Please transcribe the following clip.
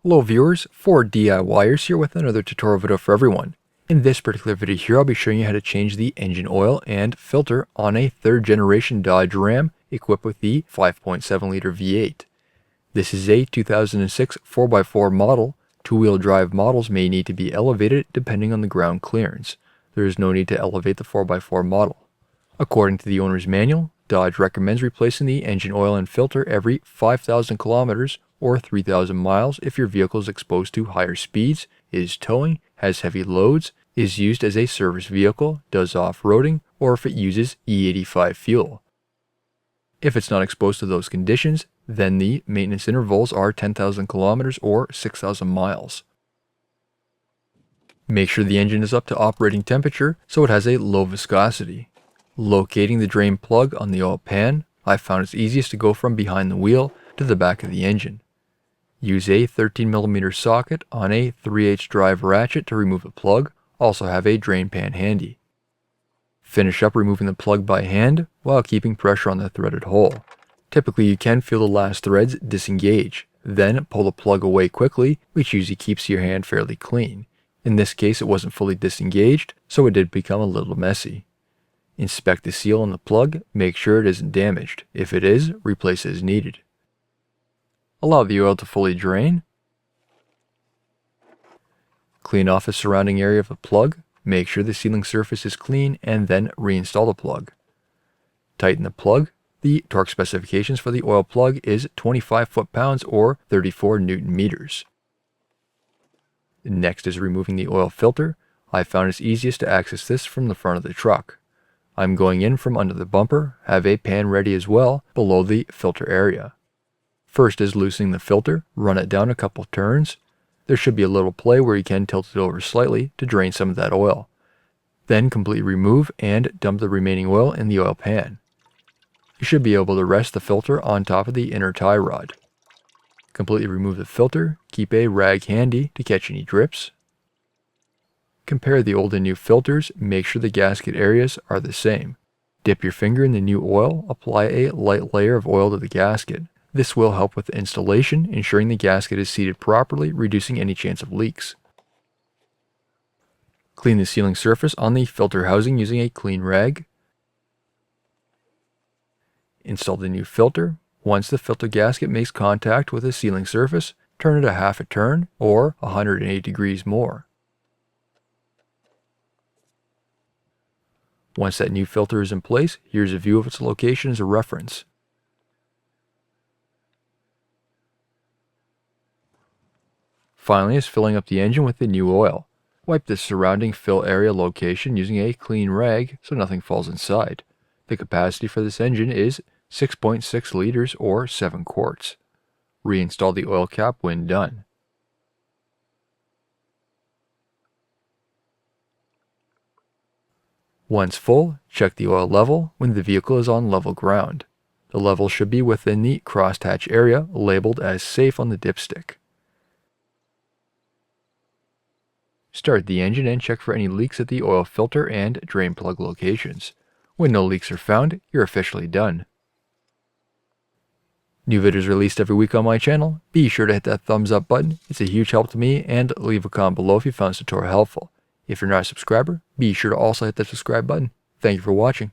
Hello viewers, 4DIYers here with another tutorial video for everyone. In this particular video here, I'll be showing you how to change the engine oil and filter on a 3rd generation Dodge Ram equipped with the 5.7 liter V8. This is a 2006 4x4 model. Two-wheel drive models may need to be elevated depending on the ground clearance. There is no need to elevate the 4x4 model. According to the owner's manual, Dodge recommends replacing the engine oil and filter every 5,000 kilometers or 3,000 miles if your vehicle is exposed to higher speeds, is towing, has heavy loads, is used as a service vehicle, does off-roading, or if it uses E85 fuel. If it's not exposed to those conditions, then the maintenance intervals are 10,000 kilometers or 6,000 miles. Make sure the engine is up to operating temperature so it has a low viscosity. Locating the drain plug on the oil pan, I found it's easiest to go from behind the wheel to the back of the engine. Use a 13mm socket on a 3/8 drive ratchet to remove the plug. Also have a drain pan handy. Finish up removing the plug by hand while keeping pressure on the threaded hole. Typically you can feel the last threads disengage. Then pull the plug away quickly, which usually keeps your hand fairly clean. In this case it wasn't fully disengaged, so it did become a little messy. Inspect the seal on the plug, make sure it isn't damaged. If it is, replace as needed. Allow the oil to fully drain. Clean off the surrounding area of the plug. Make sure the sealing surface is clean and then reinstall the plug. Tighten the plug. The torque specifications for the oil plug is 25 foot-pounds or 34 Newton meters. Next is removing the oil filter. I found it's easiest to access this from the front of the truck. I'm going in from under the bumper, have a pan ready as well below the filter area. First is loosening the filter, run it down a couple turns. There should be a little play where you can tilt it over slightly to drain some of that oil. Then completely remove and dump the remaining oil in the oil pan. You should be able to rest the filter on top of the inner tie rod. Completely remove the filter, keep a rag handy to catch any drips. Compare the old and new filters, make sure the gasket areas are the same. Dip your finger in the new oil, apply a light layer of oil to the gasket. This will help with the installation, ensuring the gasket is seated properly, reducing any chance of leaks. Clean the sealing surface on the filter housing using a clean rag. Install the new filter. Once the filter gasket makes contact with the sealing surface, turn it a half a turn or 180 degrees more. Once that new filter is in place, here's a view of its location as a reference. Finally is filling up the engine with the new oil. Wipe the surrounding fill area location using a clean rag so nothing falls inside. The capacity for this engine is 6.6 liters or 7 quarts. Reinstall the oil cap when done. Once full, check the oil level when the vehicle is on level ground. The level should be within the crosshatch area labeled as safe on the dipstick. Start the engine and check for any leaks at the oil filter and drain plug locations. When no leaks are found, you're officially done. New videos released every week on my channel. Be sure to hit that thumbs up button. It's a huge help to me, and leave a comment below if you found this tutorial helpful. If you're not a subscriber, be sure to also hit that subscribe button. Thank you for watching.